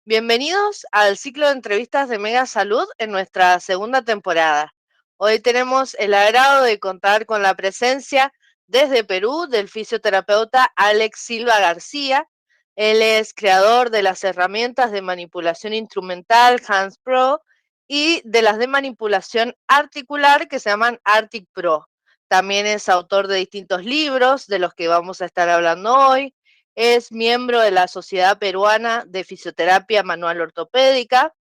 Bienvenidos al ciclo de entrevistas de Mega Salud en nuestra segunda temporada. Hoy tenemos el agrado de contar con la presencia desde Perú del fisioterapeuta Alex Silva García. Él es creador de las herramientas de manipulación instrumental Hands Pro y de las de manipulación articular que se llaman Artic Pro. También es autor de distintos libros de los que vamos a estar hablando hoy. Es miembro de la Sociedad Peruana de Fisioterapia Manual Ortopédica.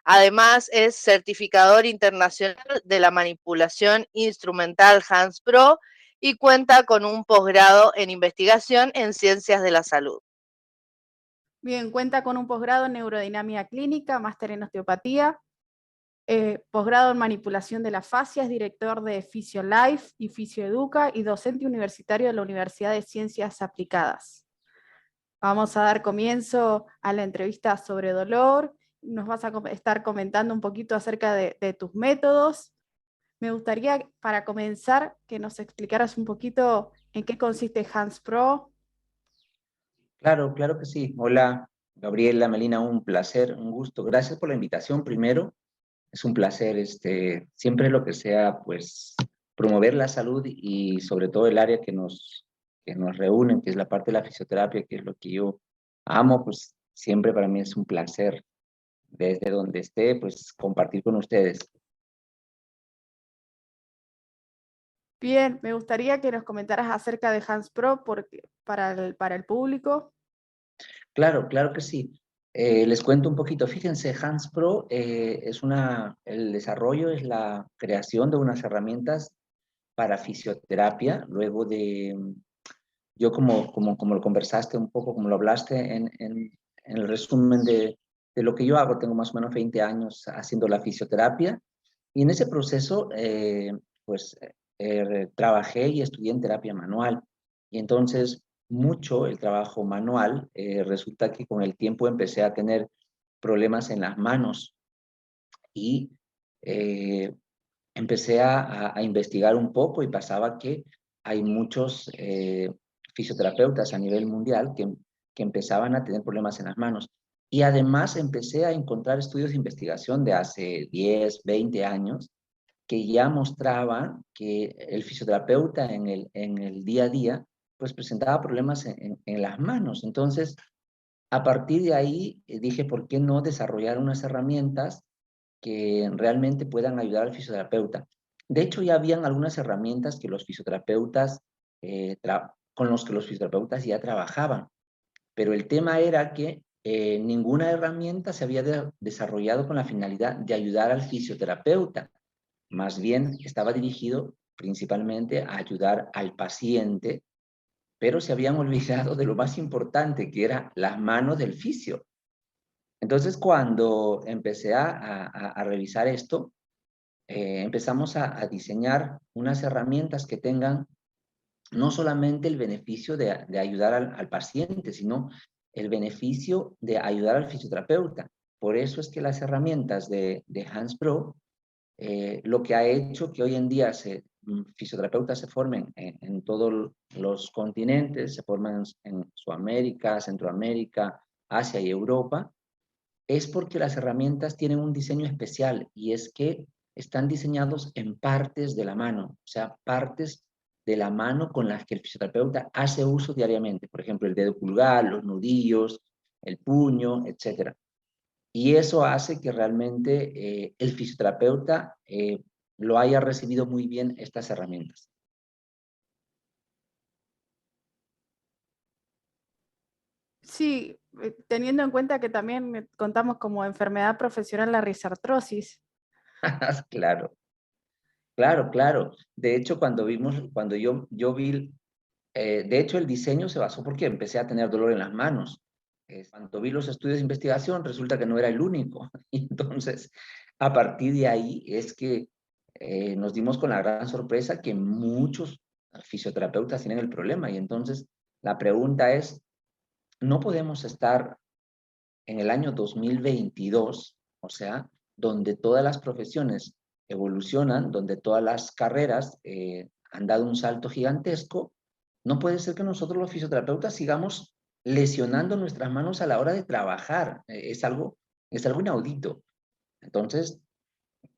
Además, es certificador internacional de la manipulación instrumental Hands Pro y cuenta con un posgrado en investigación en ciencias de la salud. Bien, cuenta con un posgrado en neurodinámica clínica, máster en osteopatía, posgrado en manipulación de la fascia, es director de FisioLife y FisioEduca y docente universitario de la Universidad de Ciencias Aplicadas. Vamos a dar comienzo a la entrevista sobre dolor. Nos vas a estar comentando un poquito acerca de tus métodos. Me gustaría, para comenzar, que nos explicaras un poquito en qué consiste Hands Pro. Claro, claro que sí. Hola, Gabriela, Melina, un placer, un gusto. Gracias por la invitación primero. Es un placer, siempre lo que sea, pues, promover la salud y sobre todo el área que nos reúnen, que es la parte de la fisioterapia, que es lo que yo amo, pues siempre para mí es un placer desde donde esté, pues compartir con ustedes. Bien, me gustaría que nos comentaras acerca de Hands Pro para el público. Claro, claro que sí. Les cuento un poquito. Fíjense, Hands Pro el desarrollo es la creación de unas herramientas para fisioterapia, luego de, yo como lo conversaste un poco, como lo hablaste en el resumen de lo que yo hago, tengo más o menos 20 años haciendo la fisioterapia, y en ese proceso, pues, trabajé y estudié en terapia manual, y entonces mucho el trabajo manual, resulta que con el tiempo empecé a tener problemas en las manos, y eh, empecé a investigar un poco y pasaba que hay muchos fisioterapeutas a nivel mundial que empezaban a tener problemas en las manos. Y además empecé a encontrar estudios de investigación de hace 10, 20 años que ya mostraban que el fisioterapeuta en el día a día pues presentaba problemas en las manos. Entonces, a partir de ahí dije, ¿por qué no desarrollar unas herramientas que realmente puedan ayudar al fisioterapeuta? De hecho, ya habían algunas herramientas que los fisioterapeutas, con los que los fisioterapeutas ya trabajaban, pero el tema era que ninguna herramienta se había desarrollado con la finalidad de ayudar al fisioterapeuta. Más bien estaba dirigido principalmente a ayudar al paciente, pero se habían olvidado de lo más importante, que era las manos del fisio. Entonces, cuando empecé a revisar esto, empezamos a diseñar unas herramientas que tengan no solamente el beneficio de ayudar al paciente, sino el beneficio de ayudar al fisioterapeuta. Por eso es que las herramientas de Hands Pro, lo que ha hecho que hoy en día fisioterapeutas se formen en todos los continentes, se forman en Sudamérica, Centroamérica, Asia y Europa, es porque las herramientas tienen un diseño especial, y es que están diseñados en partes de la mano, o sea, partes de la mano con las que el fisioterapeuta hace uso diariamente. Por ejemplo, el dedo pulgar, los nudillos, el puño, etcétera. Y eso hace que realmente el fisioterapeuta lo haya recibido muy bien estas herramientas. Sí, teniendo en cuenta que también contamos como enfermedad profesional la risartrosis. Claro, claro, claro. De hecho, cuando yo vi, de hecho el diseño se basó porque empecé a tener dolor en las manos. Cuando vi los estudios de investigación, resulta que no era el único. Y entonces, a partir de ahí es que nos dimos con la gran sorpresa que muchos fisioterapeutas tienen el problema. Y entonces, la pregunta es, ¿no podemos estar en el año 2022, o sea, donde todas las profesiones evolucionan, donde todas las carreras han dado un salto gigantesco? No puede ser que nosotros los fisioterapeutas sigamos lesionando nuestras manos a la hora de trabajar. Es algo inaudito. Entonces,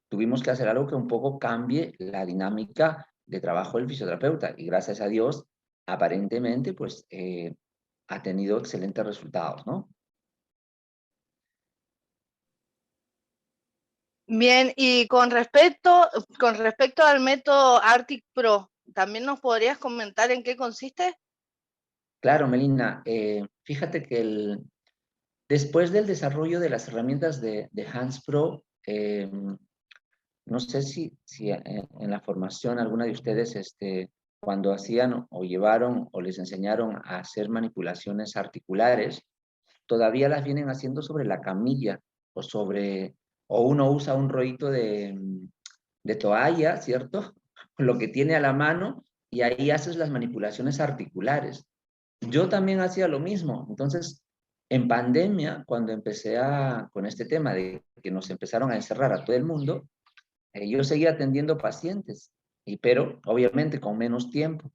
tuvimos que hacer algo que un poco cambie la dinámica de trabajo del fisioterapeuta. Y gracias a Dios, aparentemente, pues, ha tenido excelentes resultados, ¿no? Bien, y con respecto al método Arctic Pro, ¿también nos podrías comentar en qué consiste? Claro, Melina, fíjate que después del desarrollo de las herramientas de HandsPro, no sé si en la formación alguna de ustedes, cuando hacían o llevaron o les enseñaron a hacer manipulaciones articulares, todavía las vienen haciendo sobre la camilla o uno usa un rollito de toalla, ¿cierto? Lo que tiene a la mano y ahí haces las manipulaciones articulares. Yo también hacía lo mismo. Entonces, en pandemia, cuando empecé con este tema de que nos empezaron a encerrar a todo el mundo, yo seguía atendiendo pacientes, pero obviamente con menos tiempo.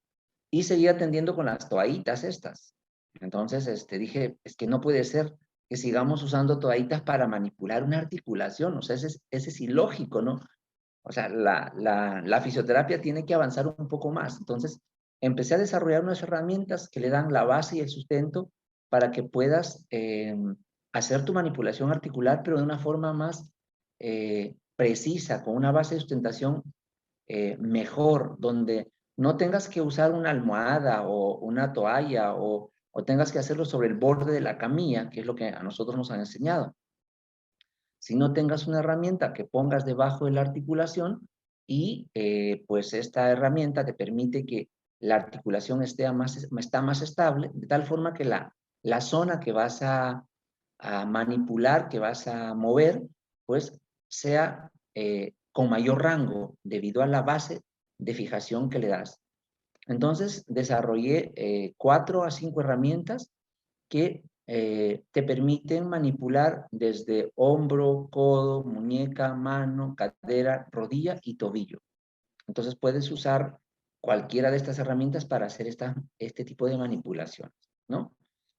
Y seguía atendiendo con las toallitas estas. Entonces dije, es que no puede ser que sigamos usando toallitas para manipular una articulación. O sea, ese es ilógico, ¿no? O sea, la fisioterapia tiene que avanzar un poco más. Entonces, empecé a desarrollar unas herramientas que le dan la base y el sustento para que puedas hacer tu manipulación articular, pero de una forma más precisa, con una base de sustentación mejor, donde no tengas que usar una almohada o una toalla o tengas que hacerlo sobre el borde de la camilla, que es lo que a nosotros nos han enseñado. Si no tengas una herramienta que pongas debajo de la articulación y pues esta herramienta te permite que la articulación está más estable, de tal forma que la zona que vas a manipular, que vas a mover, pues sea con mayor rango debido a la base de fijación que le das. Entonces desarrollé 4 a 5 herramientas que te permiten manipular desde hombro, codo, muñeca, mano, cadera, rodilla y tobillo. Entonces puedes usar cualquiera de estas herramientas para hacer este tipo de manipulaciones, ¿no?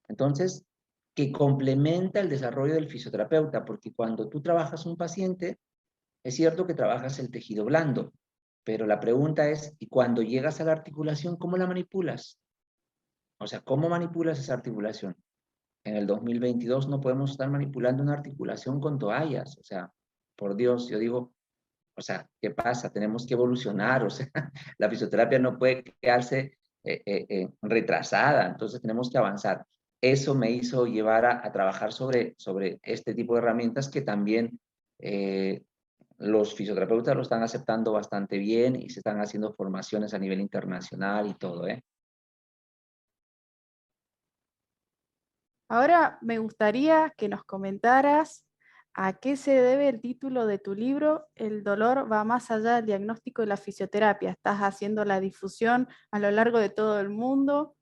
Entonces, que complementa el desarrollo del fisioterapeuta, porque cuando tú trabajas un paciente, es cierto que trabajas el tejido blando, pero la pregunta es, ¿y cuando llegas a la articulación, cómo la manipulas? O sea, ¿cómo manipulas esa articulación? En el 2022 no podemos estar manipulando una articulación con toallas, o sea, por Dios, yo digo, o sea, ¿qué pasa? Tenemos que evolucionar, o sea, la fisioterapia no puede quedarse retrasada, entonces tenemos que avanzar. Eso me hizo llevar a trabajar sobre este tipo de herramientas que también los fisioterapeutas lo están aceptando bastante bien y se están haciendo formaciones a nivel internacional y todo, ¿eh? Ahora me gustaría que nos comentaras a qué se debe el título de tu libro, El dolor va más allá del diagnóstico de la fisioterapia. Estás haciendo la difusión a lo largo de todo el mundo.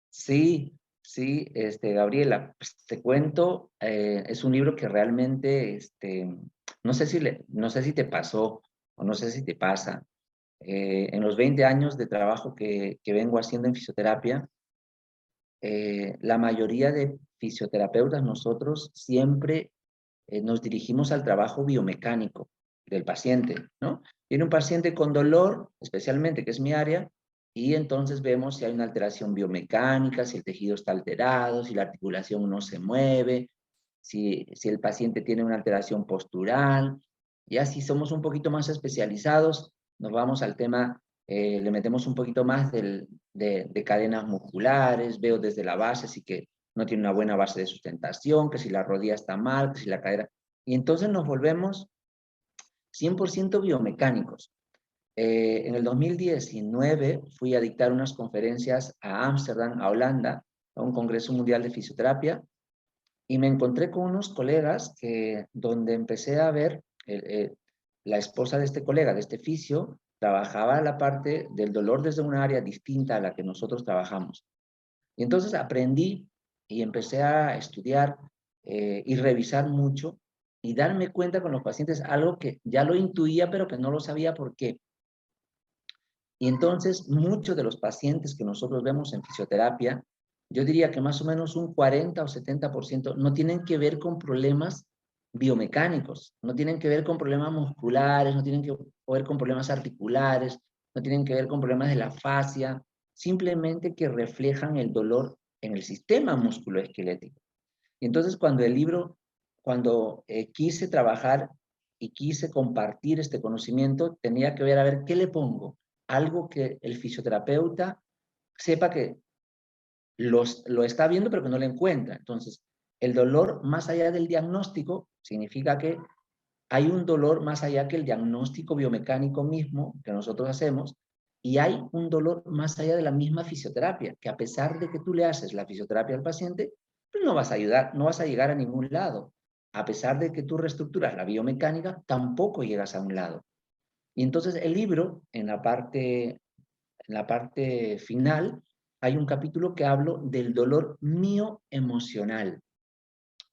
Sí, sí, Gabriela, pues, te cuento, es un libro que realmente, no sé si te pasó o no sé si te pasa. En los 20 años de trabajo que vengo haciendo en fisioterapia, la mayoría de fisioterapeutas nosotros siempre nos dirigimos al trabajo biomecánico del paciente, ¿no? Viene un paciente con dolor, especialmente, que es mi área, y entonces vemos si hay una alteración biomecánica, si el tejido está alterado, si la articulación no se mueve, si el paciente tiene una alteración postural. Ya si somos un poquito más especializados, nos vamos al tema, le metemos un poquito más de cadenas musculares, veo desde la base, si que no tiene una buena base de sustentación, que si la rodilla está mal, que si la cadera. Y entonces nos volvemos 100% biomecánicos. En el 2019 fui a dictar unas conferencias a Ámsterdam, a Holanda, a un congreso mundial de fisioterapia, y me encontré con unos colegas donde empecé a ver, la esposa de este colega, de este fisio, trabajaba la parte del dolor desde una área distinta a la que nosotros trabajamos. Y entonces aprendí y empecé a estudiar y revisar mucho y darme cuenta con los pacientes algo que ya lo intuía, pero que no lo sabía por qué. Y entonces muchos de los pacientes que nosotros vemos en fisioterapia yo diría que más o menos un 40 o 70% no tienen que ver con problemas biomecánicos, no tienen que ver con problemas musculares, no tienen que ver con problemas articulares, no tienen que ver con problemas de la fascia, simplemente que reflejan el dolor en el sistema musculoesquelético. Y entonces cuando quise trabajar y quise compartir este conocimiento, tenía que ver a ver qué le pongo, algo que el fisioterapeuta sepa que lo está viendo pero que no lo encuentra. Entonces, el dolor más allá del diagnóstico significa que hay un dolor más allá que el diagnóstico biomecánico mismo que nosotros hacemos, y hay un dolor más allá de la misma fisioterapia, que a pesar de que tú le haces la fisioterapia al paciente, pues no vas a ayudar, no vas a llegar a ningún lado. A pesar de que tú reestructuras la biomecánica, tampoco llegas a un lado. Y entonces el libro, en la parte final, hay un capítulo que hablo del dolor mioemocional.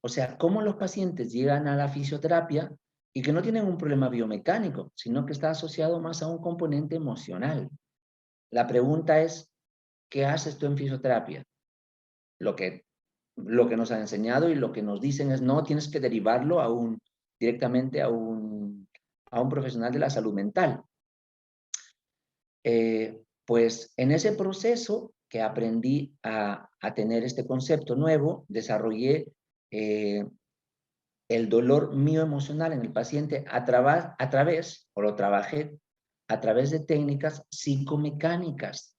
O sea, cómo los pacientes llegan a la fisioterapia y que no tienen un problema biomecánico, sino que está asociado más a un componente emocional. La pregunta es, ¿qué haces tú en fisioterapia? Lo que, lo que nos han enseñado y lo que nos dicen es, no, tienes que derivarlo directamente a un profesional de la salud mental. Pues en ese proceso que aprendí a tener este concepto nuevo, desarrollé el dolor mioemocional en el paciente o lo trabajé a través de técnicas psicomecánicas.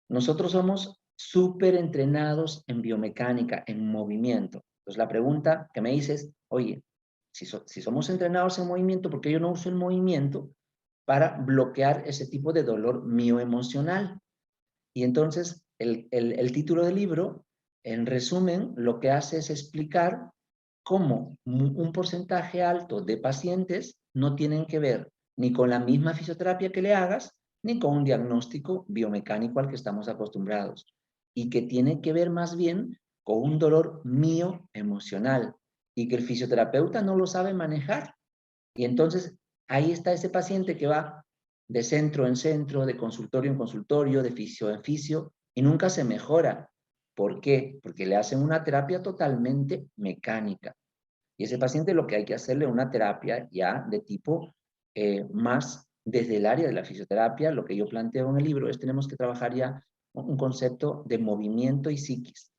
Nosotros somos súper entrenados en biomecánica, en movimiento. Entonces la pregunta que me dices, oye, si somos entrenados en movimiento, ¿por qué yo no uso el movimiento para bloquear ese tipo de dolor mioemocional? Y entonces el título del libro, en resumen, lo que hace es explicar cómo un porcentaje alto de pacientes no tienen que ver ni con la misma fisioterapia que le hagas, ni con un diagnóstico biomecánico al que estamos acostumbrados, y que tiene que ver más bien con un dolor mioemocional, y que el fisioterapeuta no lo sabe manejar. Y entonces ahí está ese paciente que va de centro en centro, de consultorio en consultorio, de fisio en fisio, y nunca se mejora. ¿Por qué? Porque le hacen una terapia totalmente mecánica. Y ese paciente lo que hay que hacerle una terapia ya de tipo más desde el área de la fisioterapia. Lo que yo planteo en el libro es tenemos que trabajar ya un concepto de movimiento y psiquis.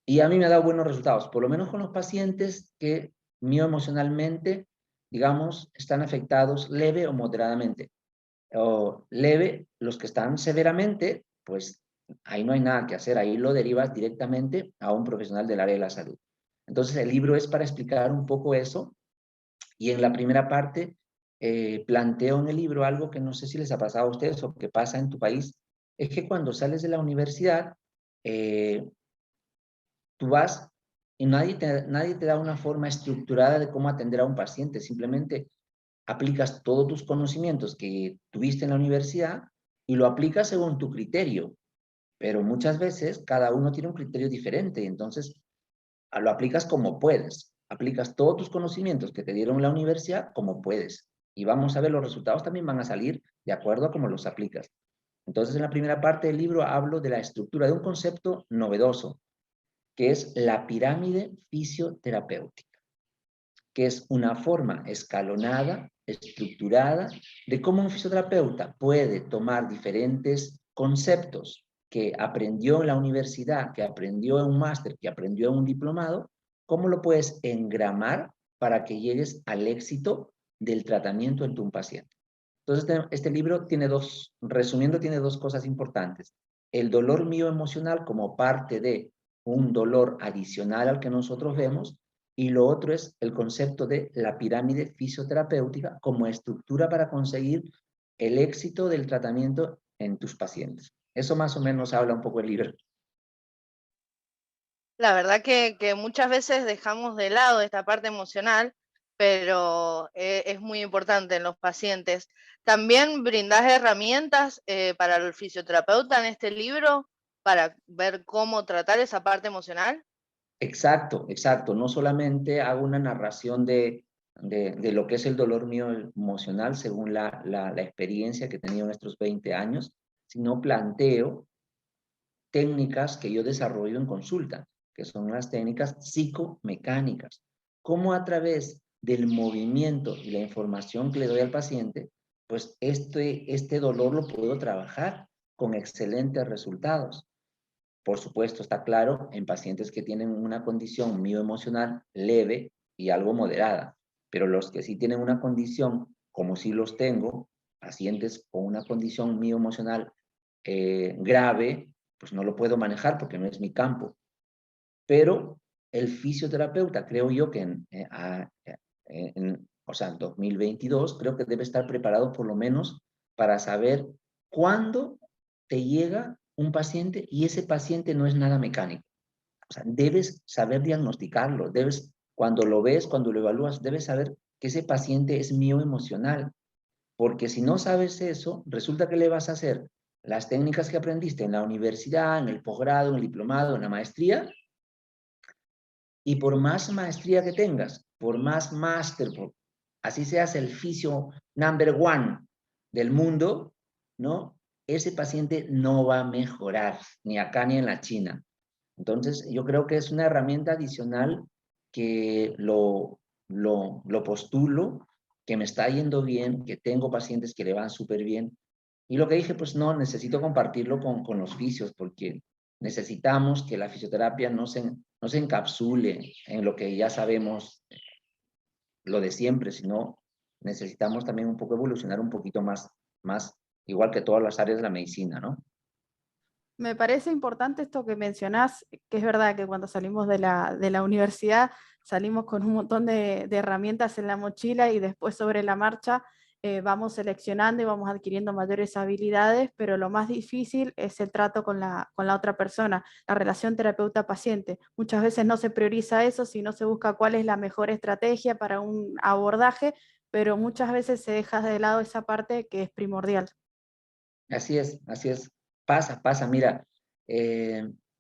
Y a mí me ha dado buenos resultados, por lo menos con los pacientes que mioemocionalmente, digamos, están afectados leve o moderadamente. O leve, los que están severamente, pues ahí no hay nada que hacer, ahí lo derivas directamente a un profesional del área de la salud. Entonces el libro es para explicar un poco eso, y en la primera parte planteo en el libro algo que no sé si les ha pasado a ustedes o que pasa en tu país, es que cuando sales de la universidad, eh, tú vas y nadie te da una forma estructurada de cómo atender a un paciente, simplemente aplicas todos tus conocimientos que tuviste en la universidad y lo aplicas según tu criterio, pero muchas veces cada uno tiene un criterio diferente, y entonces lo aplicas como puedes, aplicas todos tus conocimientos que te dieron en la universidad como puedes, y vamos a ver, los resultados también van a salir de acuerdo a cómo los aplicas. Entonces, en la primera parte del libro hablo de la estructura de un concepto novedoso, que es la pirámide fisioterapéutica, que es una forma escalonada, estructurada, de cómo un fisioterapeuta puede tomar diferentes conceptos que aprendió en la universidad, que aprendió en un máster, que aprendió en un diplomado, cómo lo puedes engramar para que llegues al éxito del tratamiento en tu paciente. Entonces, este libro resumiendo, tiene dos cosas importantes. El dolor mioemocional como parte de un dolor adicional al que nosotros vemos, y lo otro es el concepto de la pirámide fisioterapéutica como estructura para conseguir el éxito del tratamiento en tus pacientes. Eso más o menos habla un poco el libro. La verdad que muchas veces dejamos de lado esta parte emocional, pero es muy importante en los pacientes. También brindás herramientas para el fisioterapeuta en este libro para ver cómo tratar esa parte emocional. Exacto, exacto. No solamente hago una narración de lo que es el dolor mío emocional según la experiencia que he tenido en estos 20 años, sino planteo técnicas que yo desarrollo en consulta, que son las técnicas psicomecánicas. Cómo a través del movimiento y la información que le doy al paciente, pues este dolor lo puedo trabajar con excelentes resultados. Por supuesto, está claro, en pacientes que tienen una condición mioemocional leve y algo moderada, pero los que sí tienen una condición, como sí los tengo, pacientes con una condición mioemocional grave, pues no lo puedo manejar porque no es mi campo. Pero el fisioterapeuta, creo yo que o sea, en 2022, creo que debe estar preparado por lo menos para saber cuándo te llega un paciente y ese paciente no es nada mecánico. O sea, debes saber diagnosticarlo, cuando lo ves, cuando lo evalúas, debes saber que ese paciente es mioemocional, porque si no sabes eso, resulta que le vas a hacer las técnicas que aprendiste en la universidad, en el posgrado, en el diplomado, en la maestría, y por más maestría que tengas, por más máster, así seas el fisio number one del mundo, ¿no? Ese paciente no va a mejorar, ni acá ni en la China. Entonces, yo creo que es una herramienta adicional que lo postulo, que me está yendo bien, que tengo pacientes que le van súper bien. Y lo que dije, pues no, necesito compartirlo con los fisios, porque necesitamos que la fisioterapia no se encapsule en lo que ya sabemos, lo de siempre, sino necesitamos también un poco evolucionar un poquito más igual que todas las áreas de la medicina, ¿no? Me parece importante esto que mencionás, que es verdad que cuando salimos de la universidad salimos con un montón de herramientas en la mochila y después sobre la marcha vamos seleccionando y vamos adquiriendo mayores habilidades, pero lo más difícil es el trato con la otra persona, la relación terapeuta-paciente. Muchas veces no se prioriza eso, sino se busca cuál es la mejor estrategia para un abordaje, pero muchas veces se deja de lado esa parte que es primordial. Así es, así es. Pasa. Mira,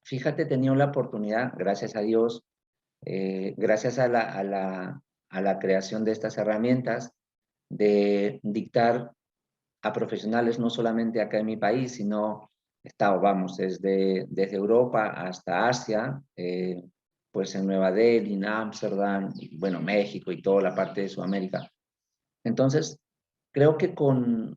fíjate, he tenido la oportunidad, gracias a Dios, gracias a la creación de estas herramientas, de dictar a profesionales no solamente acá en mi país, sino vamos, desde Europa hasta Asia, pues en Nueva Delhi, en Ámsterdam, bueno, México y toda la parte de Sudamérica. Entonces, creo que con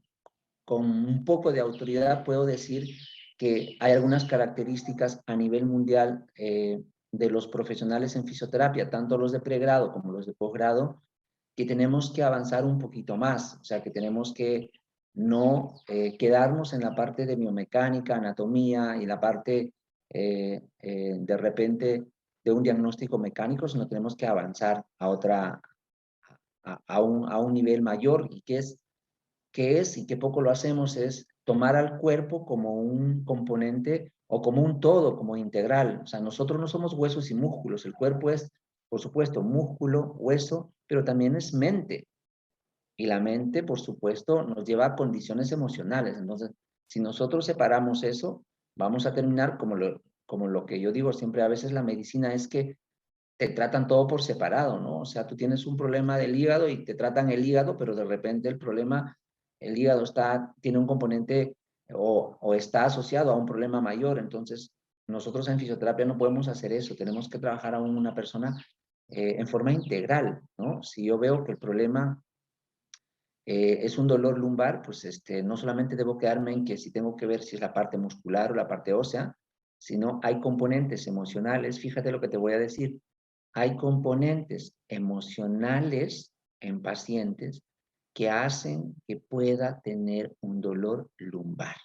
un poco de autoridad puedo decir que hay algunas características a nivel mundial de los profesionales en fisioterapia, tanto los de pregrado como los de posgrado, que tenemos que avanzar un poquito más, o sea, que tenemos que no quedarnos en la parte de biomecánica, anatomía y la parte de repente de un diagnóstico mecánico, sino tenemos que avanzar a un nivel mayor y que es y que poco lo hacemos es tomar al cuerpo como un componente o como un todo, como integral. O sea, nosotros no somos huesos y músculos, el cuerpo es, por supuesto, músculo, hueso, pero también es mente. Y la mente, por supuesto, nos lleva a condiciones emocionales. Entonces, si nosotros separamos eso, vamos a terminar como lo que yo digo siempre, a veces la medicina es que te tratan todo por separado, ¿no? O sea, tú tienes un problema del hígado y te tratan el hígado, pero de repente el hígado tiene un componente o está asociado a un problema mayor. Entonces, nosotros en fisioterapia no podemos hacer eso. Tenemos que trabajar a una persona en forma integral, ¿no? Si yo veo que el problema es un dolor lumbar, pues no solamente debo quedarme en que si tengo que ver si es la parte muscular o la parte ósea, sino hay componentes emocionales. Fíjate lo que te voy a decir. Hay componentes emocionales en pacientes que hacen que pueda tener un dolor lumbar.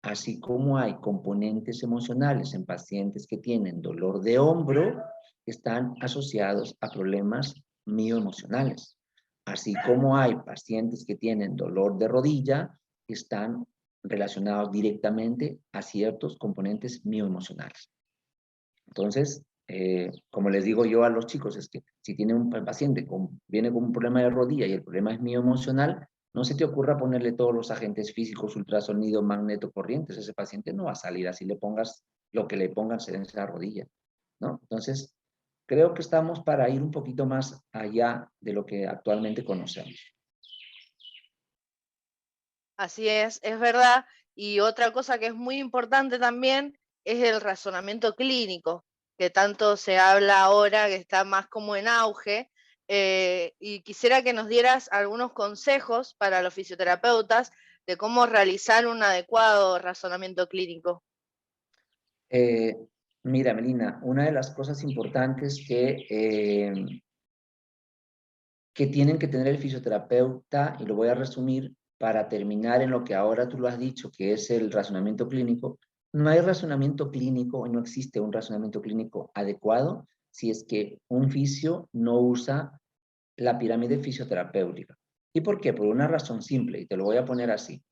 Así como hay componentes emocionales en pacientes que tienen dolor de hombro, que están asociados a problemas mioemocionales. Así como hay pacientes que tienen dolor de rodilla, que están relacionados directamente a ciertos componentes mioemocionales. Entonces, como les digo yo a los chicos, es que si tiene un paciente viene con un problema de rodilla y el problema es mioemocional, no se te ocurra ponerle todos los agentes físicos, ultrasonido, magnetocorrientes. Ese paciente no va a salir así le pongas lo que le pongas en esa rodilla, ¿no? Entonces, creo que estamos para ir un poquito más allá de lo que actualmente conocemos. Así es verdad Y otra cosa que es muy importante también es el razonamiento clínico, que tanto se habla ahora, que está más como en auge. Y quisiera que nos dieras algunos consejos para los fisioterapeutas de cómo realizar un adecuado razonamiento clínico. Eh, Mira, Melina, una de las cosas importantes que tienen que tener el fisioterapeuta, y lo voy a resumir para terminar en lo que ahora tú lo has dicho, que es el razonamiento clínico. No hay razonamiento clínico, no existe un razonamiento clínico adecuado si es que un fisio no usa la pirámide fisioterapéutica. ¿Y por qué? Por una razón simple, y te lo voy a poner así.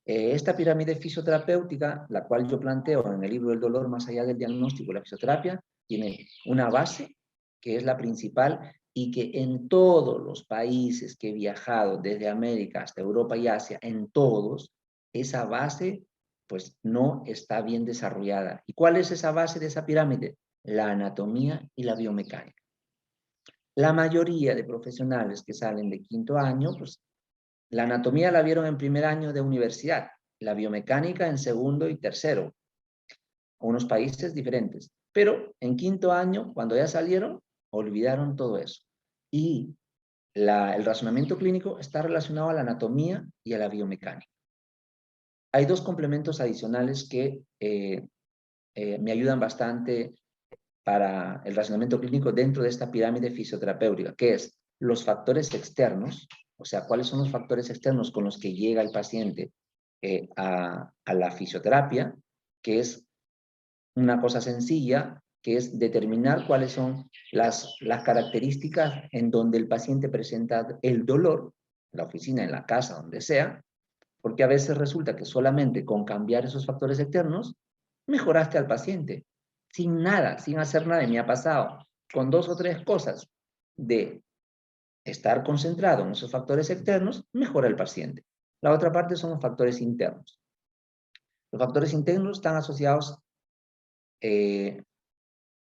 Esta pirámide fisioterapéutica, la cual yo planteo en el libro El dolor más allá del diagnóstico y la fisioterapia, tiene una base que es la principal y que en todos los países que he viajado, desde América hasta Europa y Asia, en todos, esa base pues no está bien desarrollada. ¿Y cuál es esa base de esa pirámide? La anatomía y la biomecánica. La mayoría de profesionales que salen de quinto año, pues la anatomía la vieron en primer año de universidad, la biomecánica en segundo y tercero, unos países diferentes. Pero en quinto año, cuando ya salieron, olvidaron todo eso. Y el razonamiento clínico está relacionado a la anatomía y a la biomecánica. Hay dos complementos adicionales que me ayudan bastante para el razonamiento clínico dentro de esta pirámide fisioterapéutica, que es los factores externos, o sea, cuáles son los factores externos con los que llega el paciente a la fisioterapia, que es una cosa sencilla, que es determinar cuáles son las características en donde el paciente presenta el dolor, en la oficina, en la casa, donde sea, porque a veces resulta que solamente con cambiar esos factores externos, mejoraste al paciente, sin nada, sin hacer nada. Y me ha pasado con dos o tres cosas de estar concentrado en esos factores externos, mejora el paciente. La otra parte son los factores internos. Los factores internos están asociados eh,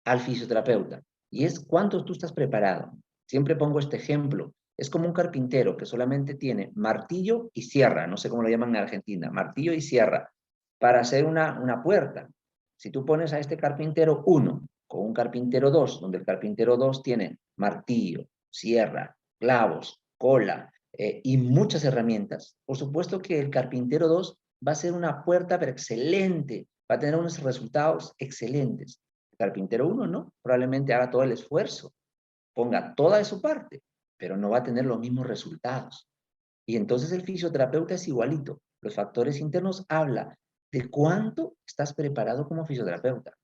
al fisioterapeuta y es cuánto tú estás preparado. Siempre pongo este ejemplo. Es como un carpintero que solamente tiene martillo y sierra, no sé cómo lo llaman en Argentina, martillo y sierra, para hacer una puerta. Si tú pones a este carpintero 1 con un carpintero 2, donde el carpintero 2 tiene martillo, sierra, clavos, cola y muchas herramientas, por supuesto que el carpintero 2 va a ser una puerta pero excelente, va a tener unos resultados excelentes. El carpintero 1 no, probablemente haga todo el esfuerzo, ponga toda de su parte, pero no va a tener los mismos resultados. Y entonces el fisioterapeuta es igualito. Los factores internos habla de cuánto estás preparado como fisioterapeuta.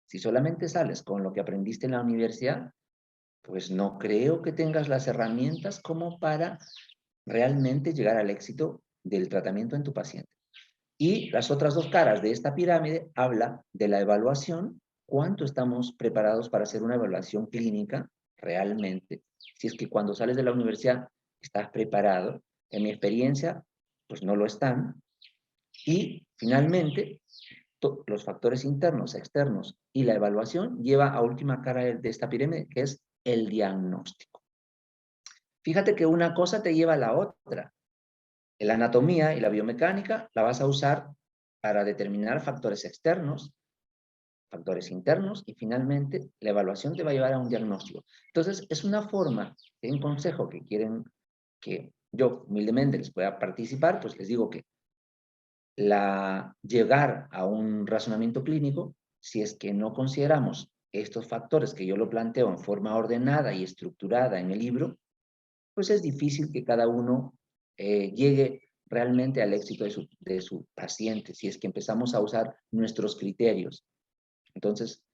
Si solamente sales con lo que aprendiste en la universidad, pues no creo que tengas las herramientas como para realmente llegar al éxito del tratamiento en tu paciente. Y las otras dos caras de esta pirámide habla de la evaluación, cuánto estamos preparados para hacer una evaluación clínica realmente. Si es que cuando sales de la universidad estás preparado, en mi experiencia, pues no lo están. Y finalmente, los factores internos, externos y la evaluación lleva a última cara de esta pirámide, que es el diagnóstico. Fíjate que una cosa te lleva a la otra. La anatomía y la biomecánica la vas a usar para determinar factores externos, factores internos y finalmente la evaluación te va a llevar a un diagnóstico. Entonces es una forma, un consejo que quieren que yo humildemente les pueda participar, pues les digo que llegar a un razonamiento clínico, si es que no consideramos estos factores que yo lo planteo en forma ordenada y estructurada en el libro, pues es difícil que cada uno llegue realmente al éxito de su paciente, si es que empezamos a usar nuestros criterios. Entonces,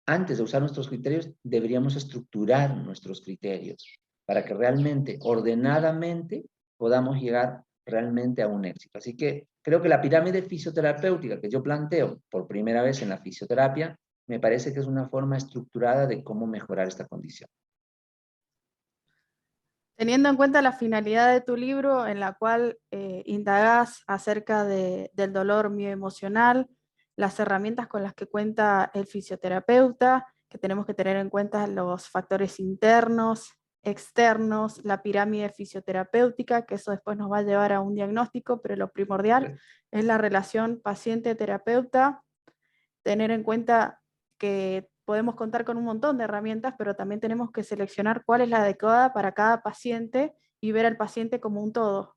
antes de usar nuestros criterios, deberíamos estructurar nuestros criterios para que realmente, ordenadamente, podamos llegar realmente a un éxito. Así que creo que la pirámide fisioterapéutica que yo planteo por primera vez en la fisioterapia, me parece que es una forma estructurada de cómo mejorar esta condición. Teniendo en cuenta la finalidad de tu libro, en la cual indagás acerca del dolor mioemocional, las herramientas con las que cuenta el fisioterapeuta, que tenemos que tener en cuenta los factores internos, externos, la pirámide fisioterapéutica, que eso después nos va a llevar a un diagnóstico, pero lo primordial es la relación paciente-terapeuta, tener en cuenta que podemos contar con un montón de herramientas, pero también tenemos que seleccionar cuál es la adecuada para cada paciente y ver al paciente como un todo.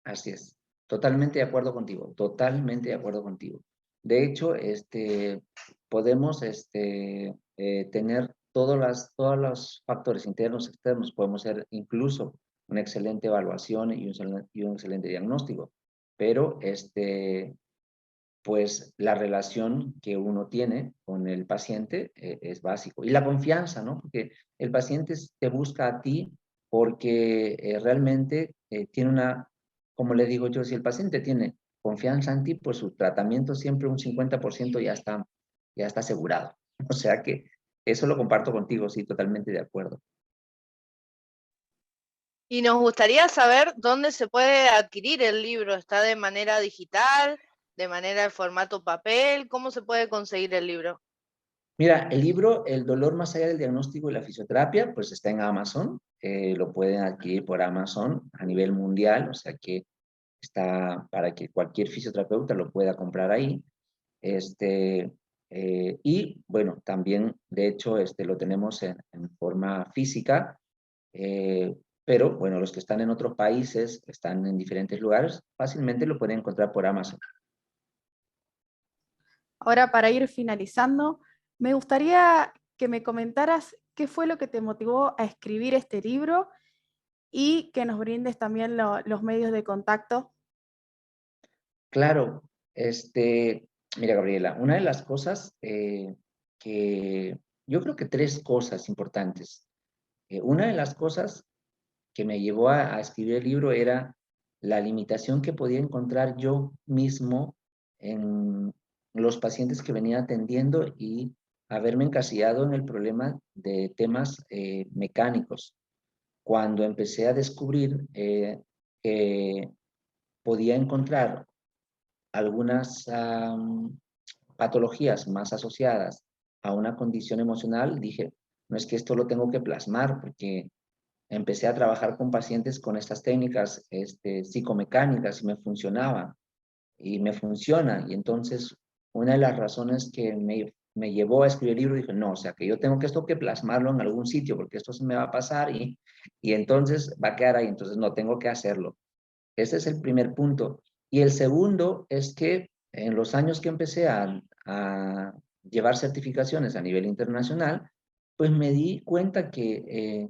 Así es, totalmente de acuerdo contigo, totalmente de acuerdo contigo. De hecho, podemos tener todos los factores internos y externos, podemos hacer incluso una excelente evaluación y un excelente diagnóstico, pero pues la relación que uno tiene con el paciente es básico. Y la confianza, ¿no? Porque el paciente te busca a ti porque realmente tiene como le digo yo, si el paciente tiene confianza en ti, pues su tratamiento siempre un 50% ya está asegurado. O sea que eso lo comparto contigo, sí, totalmente de acuerdo. Y nos gustaría saber dónde se puede adquirir el libro. ¿Está de manera digital, de manera de formato papel? ¿Cómo se puede conseguir el libro? Mira, el libro El dolor más allá del diagnóstico y la fisioterapia, pues está en Amazon. Lo pueden adquirir por Amazon a nivel mundial, o sea que está para que cualquier fisioterapeuta lo pueda comprar ahí. Y bueno, también de hecho lo tenemos en forma física, pero bueno, los que están en otros países, que están en diferentes lugares, fácilmente lo pueden encontrar por Amazon. Ahora, para ir finalizando, me gustaría que me comentaras qué fue lo que te motivó a escribir este libro y que nos brindes también los medios de contacto. Claro, mira, Gabriela, una de las cosas que yo creo que tres cosas importantes. Una de las cosas que me llevó a escribir el libro era la limitación que podía encontrar yo mismo en los pacientes que venía atendiendo y haberme encasillado en el problema de temas mecánicos. Cuando empecé a descubrir que podía encontrar algunas patologías más asociadas a una condición emocional, dije, no es que esto lo tengo que plasmar, porque empecé a trabajar con pacientes con estas técnicas psicomecánicas y me funcionaba y me funciona. Y entonces, una de las razones que me llevó a escribir el libro, dije, no, o sea, que yo tengo que esto que plasmarlo en algún sitio, porque esto se me va a pasar y entonces va a quedar ahí, entonces no, tengo que hacerlo. Ese es el primer punto. Y el segundo es que en los años que empecé a llevar certificaciones a nivel internacional, pues me di cuenta que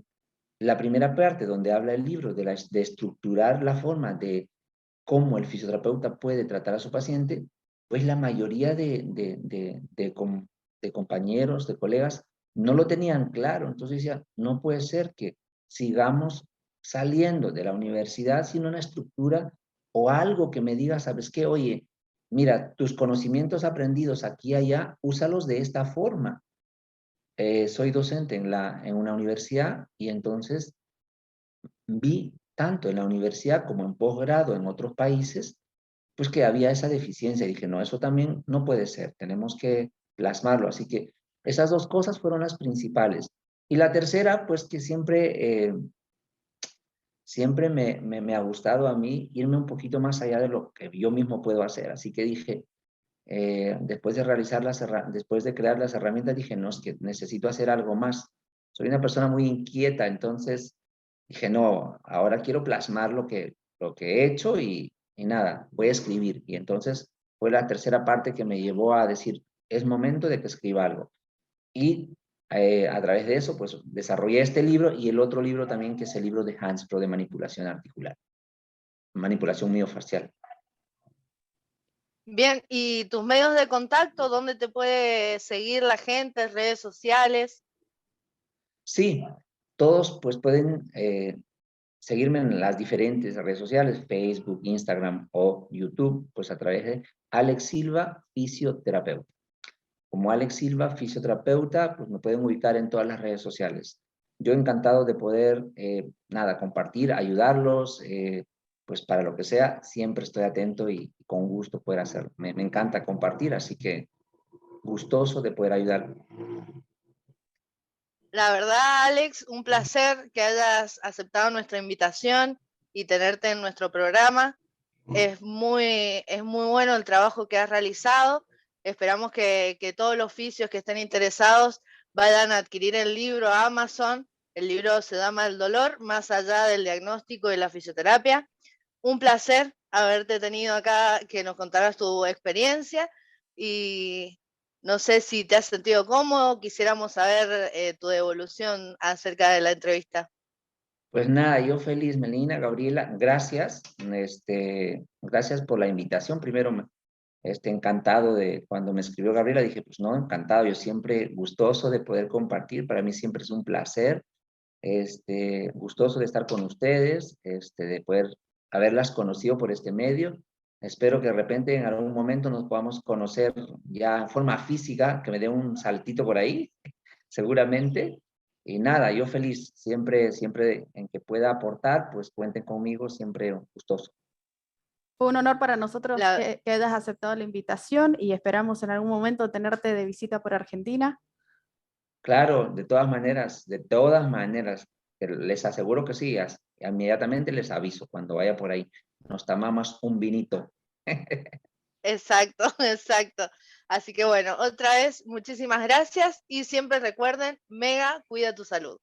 la primera parte donde habla el libro de estructurar la forma de cómo el fisioterapeuta puede tratar a su paciente, pues la mayoría de compañeros, de colegas, no lo tenían claro. Entonces decía, no puede ser que sigamos saliendo de la universidad sin una estructura o algo que me diga, ¿sabes qué? Oye, mira, tus conocimientos aprendidos aquí y allá, úsalos de esta forma. Soy docente en una universidad y entonces vi tanto en la universidad como en posgrado en otros países, pues que había esa deficiencia. Y dije, no, eso también no puede ser, tenemos que plasmarlo. Así que esas dos cosas fueron las principales. Y la tercera, pues que siempre me ha gustado a mí irme un poquito más allá de lo que yo mismo puedo hacer. Así que dije, después de después de crear las herramientas, dije, no, es que necesito hacer algo más. Soy una persona muy inquieta, entonces dije, no, ahora quiero plasmar lo que he hecho y nada, voy a escribir. Y entonces fue la tercera parte que me llevó a decir, es momento de que escriba algo. Y a través de eso, pues desarrollé este libro y el otro libro también, que es el libro de Hans Pro de manipulación articular, manipulación miofacial. Bien, ¿y tus medios de contacto? ¿Dónde te puede seguir la gente? ¿Redes sociales? Sí, todos pues pueden seguirme en las diferentes redes sociales, Facebook, Instagram o YouTube, pues a través de Alex Silva, fisioterapeuta. Como Alex Silva, fisioterapeuta, pues me pueden ubicar en todas las redes sociales. Yo encantado de poder, compartir, ayudarlos, pues para lo que sea, siempre estoy atento y con gusto poder hacerlo. Me encanta compartir, así que gustoso de poder ayudar. La verdad, Alex, un placer que hayas aceptado nuestra invitación y tenerte en nuestro programa. Es muy bueno el trabajo que has realizado. Esperamos que todos los oficios que estén interesados vayan a adquirir el libro a Amazon. El libro se llama El dolor, más allá del diagnóstico y la fisioterapia. Un placer haberte tenido acá, que nos contaras tu experiencia y no sé si te has sentido cómodo, quisiéramos saber tu devolución acerca de la entrevista. Pues nada, yo feliz, Melina, Gabriela, gracias, gracias por la invitación. Primero, encantado de cuando me escribió Gabriela, dije, pues no, encantado, yo siempre gustoso de poder compartir, para mí siempre es un placer, gustoso de estar con ustedes, de poder haberlas conocido por este medio. Espero que de repente en algún momento nos podamos conocer ya en forma física, que me dé un saltito por ahí, seguramente. Y nada, yo feliz, siempre en que pueda aportar, pues cuenten conmigo, siempre gustoso. Fue un honor para nosotros La, que hayas aceptado la invitación y esperamos en algún momento tenerte de visita por Argentina. Claro, de todas maneras, les aseguro que sí, inmediatamente les aviso cuando vaya por ahí. Nos tomamos un vinito. exacto, exacto. Así que bueno, otra vez, muchísimas gracias y siempre recuerden, Mega, cuida tu salud.